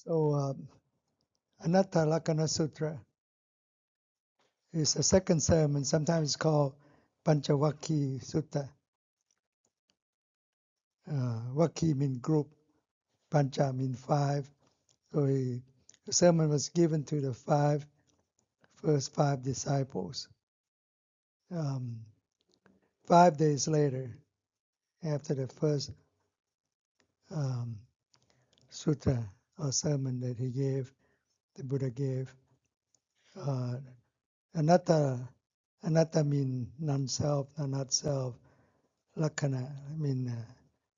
So, Anattalakkana Sutta is a second sermon. Sometimes it's called Pañcavakkhī Sutta. Vakkhī means group, Pancha means five. So the sermon was given to the first five disciples. 5 days later, after the first sutta or sermon that he gave, the Buddha gave, anatta means non-self, not self, lakkhana means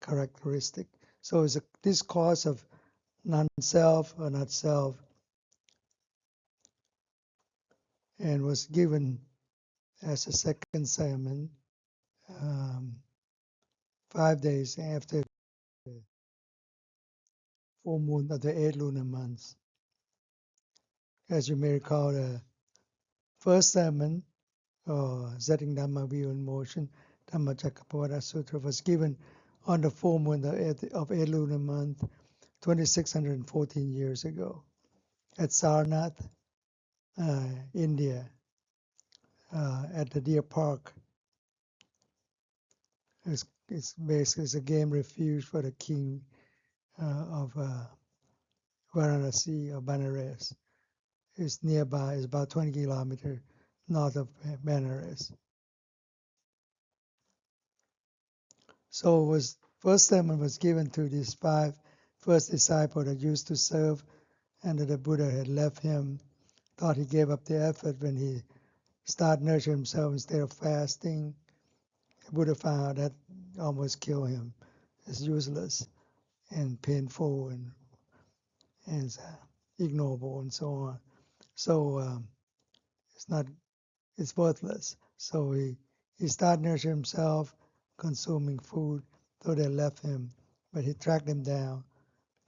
characteristic. So it's a discourse of non-self or not self, and was given as a second sermon 5 days after the full moon of the 8 lunar months. As you may recall, the first sermon, or setting Dhamma view in motion, Dhammacakkappavattana Sutra, was given on the full moon of 8 lunar month, 2614 years ago, at Sarnath, India, at the Deer Park. It's basically a game refuge for the king of Varanasi or Benares. It's nearby. It's about 20 kilometers north of Benares. So first sermon was given to these first disciples that used to serve, and that the Buddha had left him. Thought he gave up the effort when he started nurturing himself instead of fasting. The Buddha found out that almost killed him. It's useless and painful and ignoble and so on. So it's worthless. So he started nurturing himself, consuming food, though they left him. But he tracked them down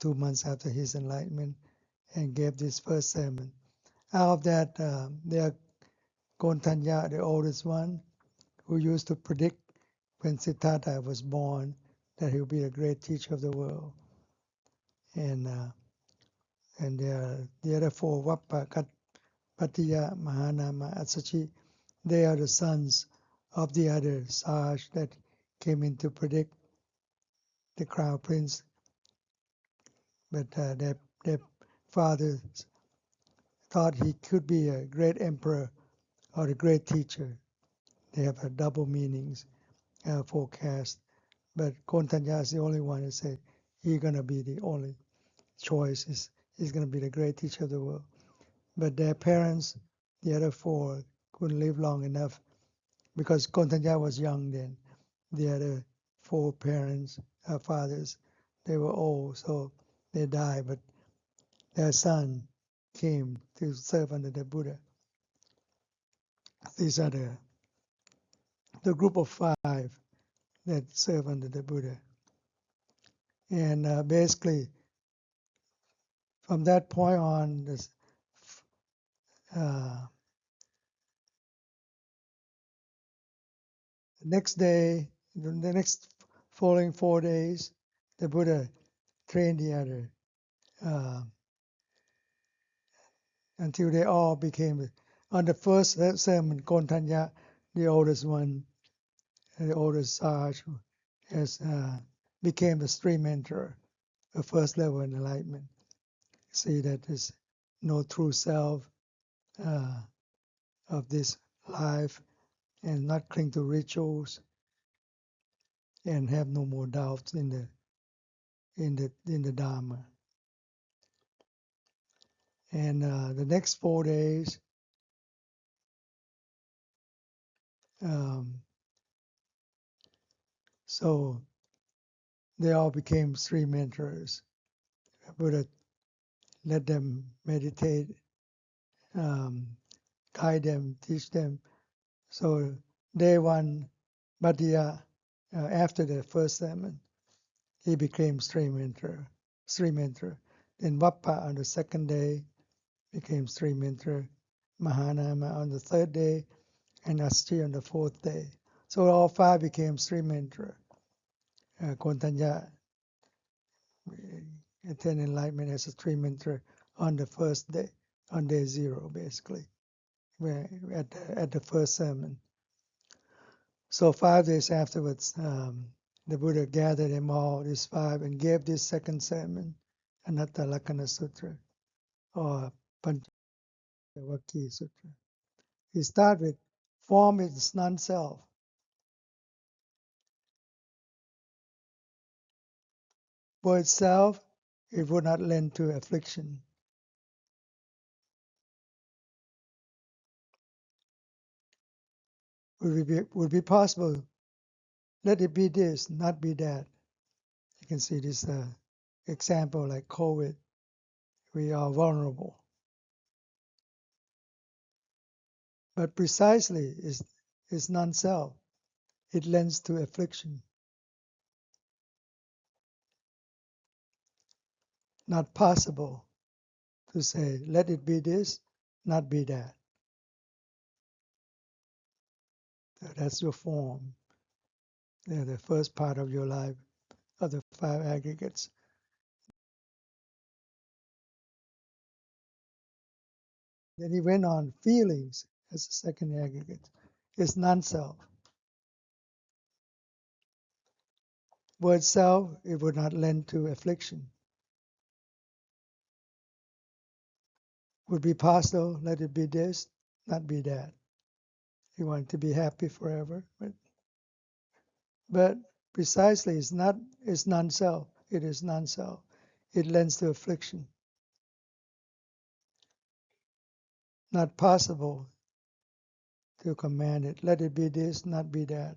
2 months after his enlightenment and gave this first sermon. Out of that, there Khandha, the oldest one, who used to predict when Siddhartha was born that he would be a great teacher of the world. And the other four, Vappa, Patiya, Mahanama, Asachi, they are the sons of the other Sage that came in to predict the crown prince. But their fathers thought he could be a great emperor or a great teacher. They have a double meanings forecast. But Khandha is the only one who said he's going to be the only choice. He's going to be the great teacher of the world. But their parents, the other four, couldn't live long enough because Khandha was young then. The other four fathers, they were old, so they died. But their son came to serve under the Buddha. These are the group of five that serve under the Buddha. And basically, from that point on, the next day, the next following 4 days, the Buddha trained the other until they all became, on the first sermon, Khandha, the oldest one, the oldest Sage, became the stream mentor, the first level in enlightenment. See that there's no true self of this life, and not cling to rituals, and have no more doubts in the Dharma. And the next 4 days, so they all became stream mentors. Buddha let them meditate, guide them, teach them. So day one, Bhaddiya, after the first sermon, he became stream mentor. Then Vappa on the second day became stream mentor. Mahanama on the third day, and Asti on the fourth day. So all five became stream mentor. Khandha attain enlightenment as a three-minter on the first day, on day 0, basically, where at the first sermon. So 5 days afterwards, the Buddha gathered them all, these 5, and gave this second sermon, Anattalakkana Sutta, or Pañcavakkiya Sutra. He started with, form is non-self. For itself, it would not lend to affliction. Would be possible. Let it be this, not be that. You can see this example like COVID. We are vulnerable. But precisely is non-self. It lends to affliction. Not possible to say, let it be this, not be that. So that's your form. The first part of your life of the 5 aggregates. Then he went on, feelings as the second aggregate. It's non-self. For itself, it would not lend to affliction. Would be possible, let it be this, not be that. You want to be happy forever, but precisely it's non-self. It is non-self. It lends to affliction. Not possible to command it. Let it be this, not be that.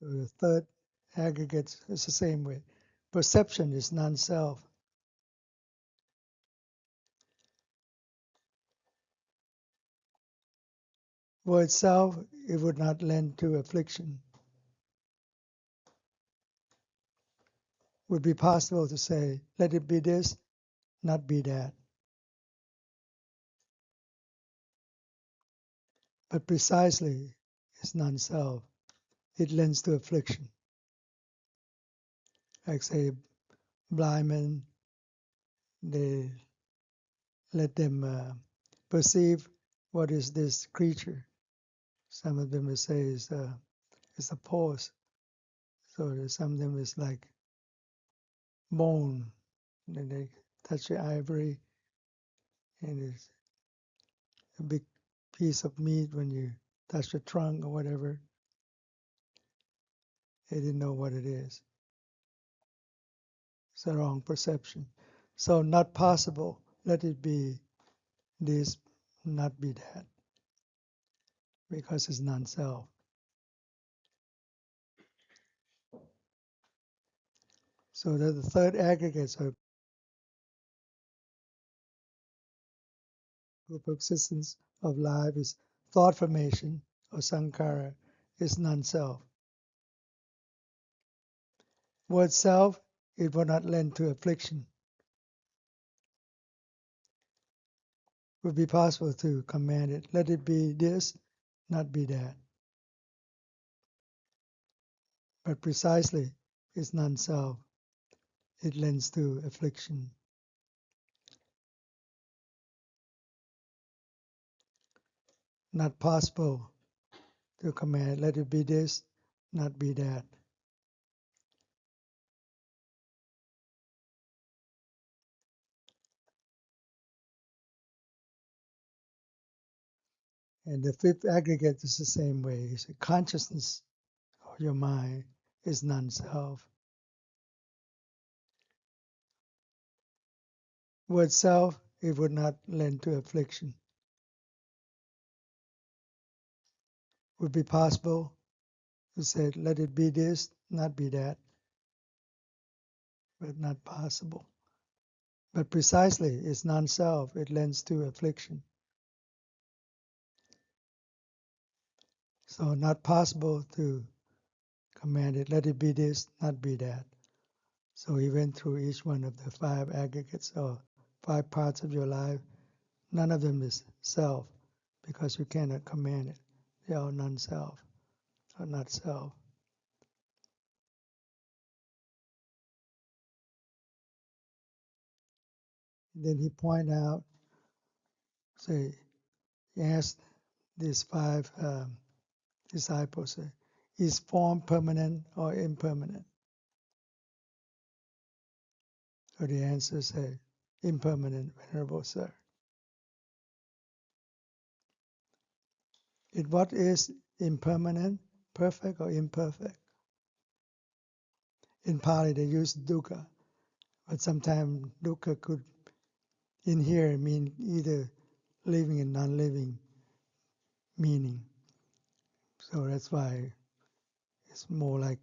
So the third aggregate is the same way. Perception is non-self. For itself, it would not lend to affliction. Would be possible to say, let it be this, not be that. But precisely is non-self. It lends to affliction. Like say, blind men, they let them perceive what is this creature. Some of them will say it's a pose. So some of them is like bone. Then they touch the ivory, and it's a big piece of meat when you touch the trunk or whatever. They didn't know what it is. It's a wrong perception. So not possible. Let it be this, not be that. Because it's non-self. So that the third aggregates are group of existence of life is thought formation or Saṅkhārā is non-self. Word self, it will not lend to affliction. It would be possible to command it. Let it be this, not be that. But precisely is non-self. It lends to affliction. Not possible to command. Let it be this, not be that. And the fifth aggregate is the same way. It's a consciousness of your mind is non-self. Word self, it would not lend to affliction. Would be possible to say, let it be this, not be that, but not possible. But precisely, it's non-self, it lends to affliction. So not possible to command it, let it be this, not be that. So he went through each one of the 5 aggregates or 5 parts of your life. None of them is self, because you cannot command it. They are non-self, or not self. Then he point out, say, he asked these five disciples, is form permanent or impermanent? So the answer say, impermanent, Venerable Sir. What is impermanent, perfect or imperfect? In Pali they use dukkha, but sometimes dukkha could in here mean either living and non-living meaning. So that's why it's more like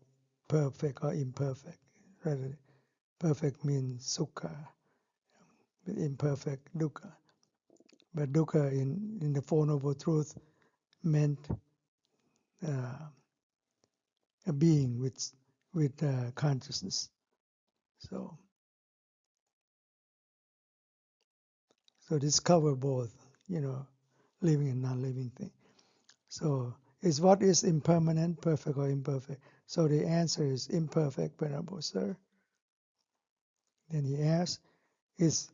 perfect or imperfect. Rather, perfect means sukha, but imperfect dukkha. But dukkha in the Four Noble Truths meant a being with consciousness. So this cover both, living and non-living thing. So is what is impermanent, perfect or imperfect? So the answer is imperfect, Venerable Sir. Then he asks, is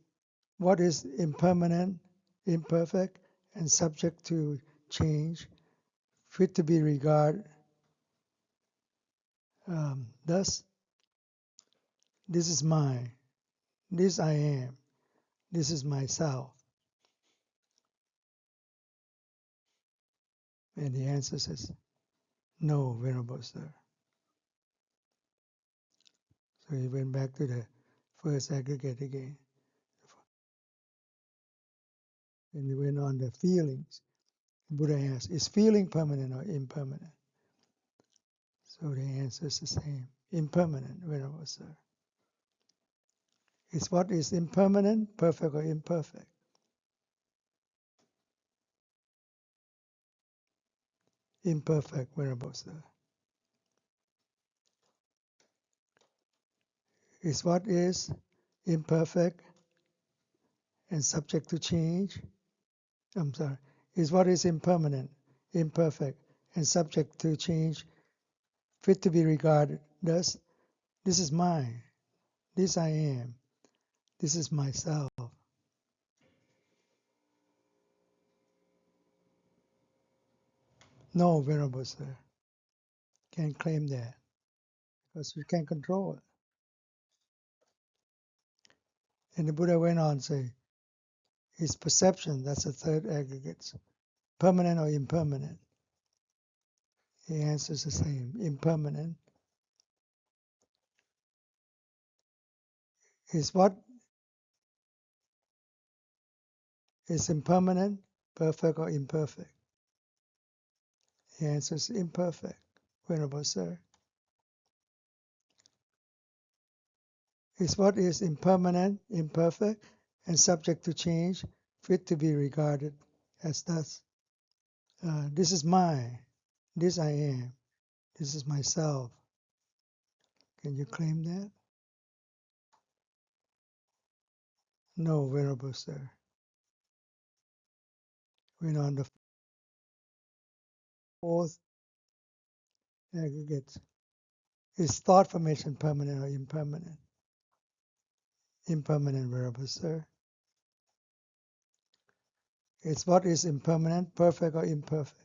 what is impermanent, imperfect, and subject to change, fit to be regarded thus? This is mine, this I am, this is myself. And the answer says, no, Venerable Sir. So he went back to the first aggregate again. And he went on the feelings. Buddha asked, is feeling permanent or impermanent? So the answer is the same, impermanent, Venerable Sir. Is what is impermanent, perfect or imperfect? Imperfect, Venerable Sir. Is what is imperfect and subject to change? Is what is impermanent, imperfect, and subject to change, fit to be regarded thus? This is mine, this I am, this is myself. No, Venerable Sir, can't claim that because we can't control it. And the Buddha went on to say, is perception, that's the third aggregate, permanent or impermanent? The answer is the same, impermanent. Is what is impermanent, perfect or imperfect? The answer is imperfect, Venerable Sir. Is what is impermanent, imperfect, and subject to change, fit to be regarded as thus? This is mine, this I am, this is myself. Can you claim that? No, Venerable Sir. Went on the fourth aggregate. Is thought formation permanent or impermanent? Impermanent, Venerable Sir. Is what is impermanent, perfect or imperfect?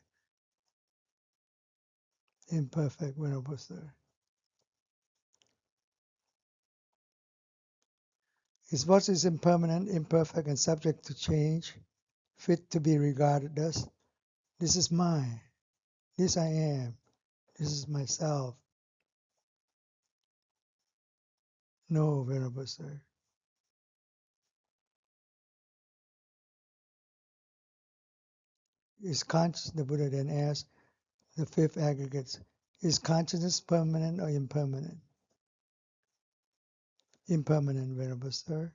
Imperfect, Venerable Sir. Is what is impermanent, imperfect, and subject to change, fit to be regarded as? This is mine, this I am, this is myself. No, Venerable Sir. Is conscious, the Buddha then asked the fifth aggregates, is consciousness permanent or impermanent? Impermanent, Venerable Sir.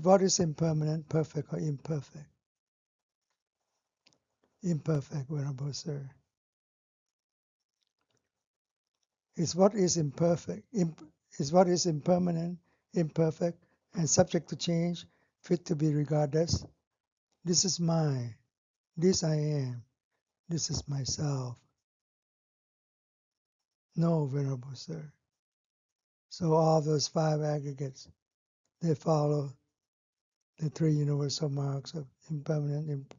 What is impermanent, perfect or imperfect? Imperfect, Venerable Sir. Is what is imperfect, is what is impermanent, imperfect, and subject to change, fit to be regarded as? This is mine, this I am, this is myself. No, Venerable Sir. So all those five aggregates they follow the three universal marks of impermanent,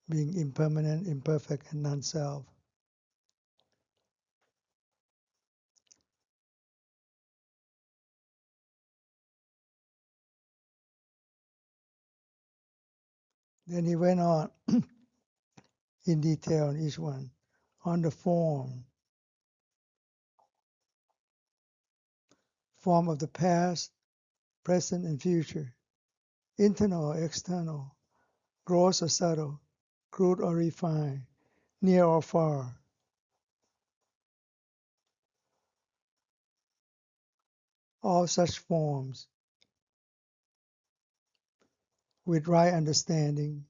being impermanent, imperfect, and non-self. Then he went on in detail on each one, on the form of the past, present, and future, internal or external, gross or subtle, crude or refined, near or far. All such forms, with right understanding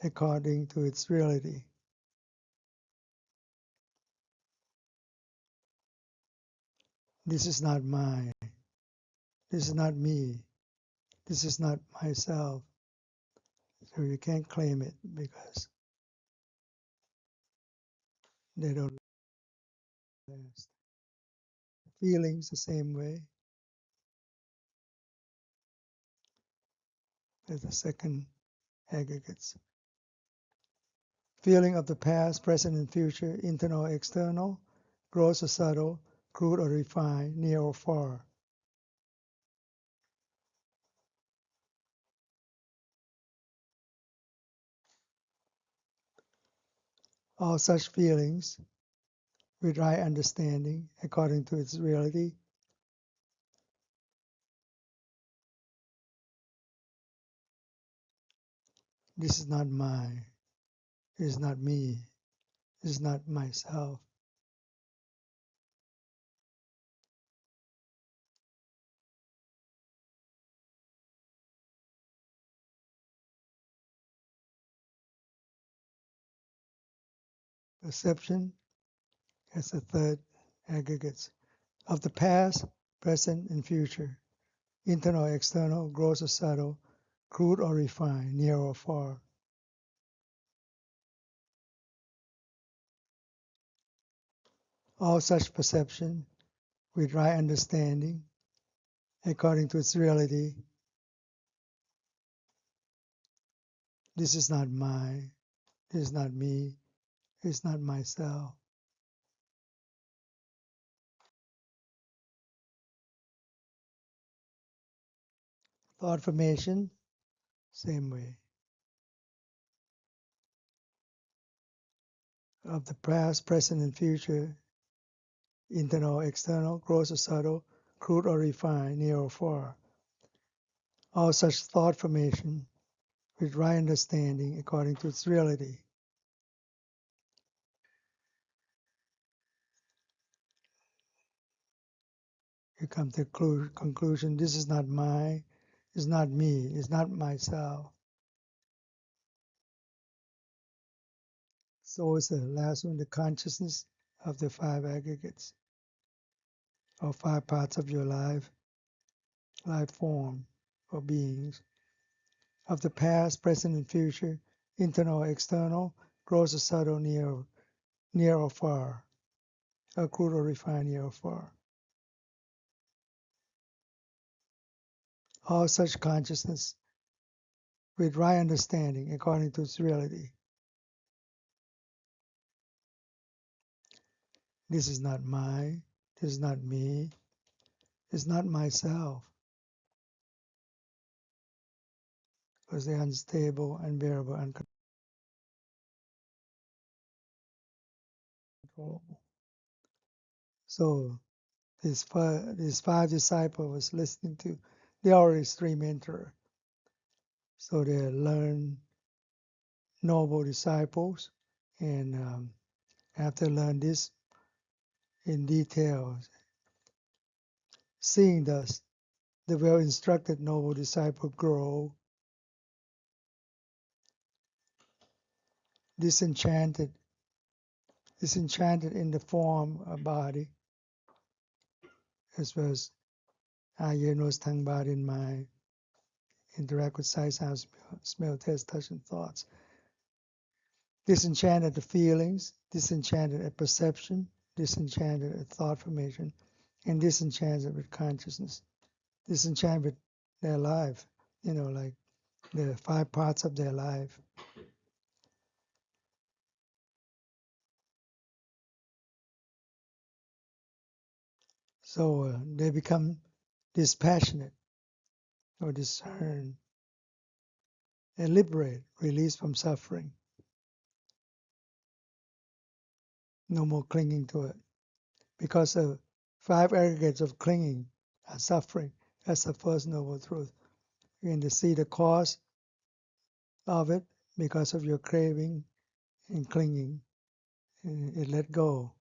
according to its reality. This is not mine. This is not me. This is not myself. So you can't claim it because they don't last. Feelings the same way as the second aggregates. Feeling of the past, present, and future, internal or external, gross or subtle, crude or refined, near or far. All such feelings, with right understanding according to its reality, this is not mine, this is not me, this is not myself. Perception as the third aggregates of the past, present, and future, internal or external, gross or subtle, crude or refined, near or far. All such perception, with right understanding, according to its reality, this is not mine, this is not me, this is not myself. Thought formation, same way. Of the past, present, and future, internal, external, gross or subtle, crude or refined, near or far. All such thought formation, with right understanding according to its reality. You come to the conclusion, this is not mine, it's not me, it's not myself. So is the last one, the consciousness of the five aggregates, or five parts of your life form, or beings, of the past, present, and future, internal, external, gross or subtle, near or far, or crude or refined, near or far. All such consciousness, with right understanding according to its reality. This is not mine, this is not me, it's not myself. Because they're unstable, unbearable, uncontrollable. So these five disciples was listening to, they already stream enter. So they learn noble disciples, and after learn this in detail, seeing thus the well-instructed noble disciple grow disenchanted in the form of body, as well as eye, ear, nose, tongue, body, and mind, interact with sight, sound, smell, taste, touch, and thoughts. Disenchanted at feelings, disenchanted at perception, disenchanted at thought formation, and disenchanted with consciousness. disenchant with their life, like the 5 parts of their life. So they become dispassionate or discern and liberate, release from suffering. No more clinging to it. Because the 5 aggregates of clinging are suffering. That's the first noble truth. You can see the cause of it because of your craving and clinging. And it let go.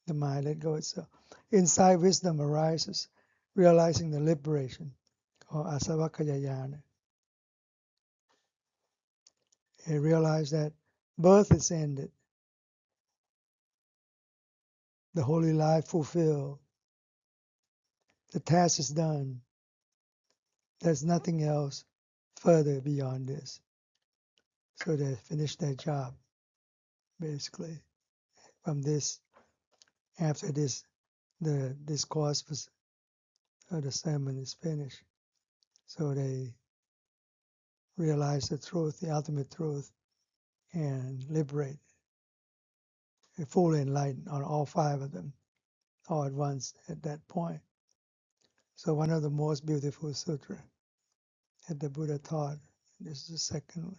The mind let go itself. Inside wisdom arises, realizing the liberation, or asavakayayana. And realize that birth is ended, the holy life fulfilled, the task is done. There's nothing else further beyond this. So they finish their job, basically. From this, after this, the discourse of the sermon is finished. So they realize the truth, the ultimate truth, and liberate, fully enlightened on all 5 of them, all at once at that point. So one of the most beautiful sutra that the Buddha taught, this is the second one.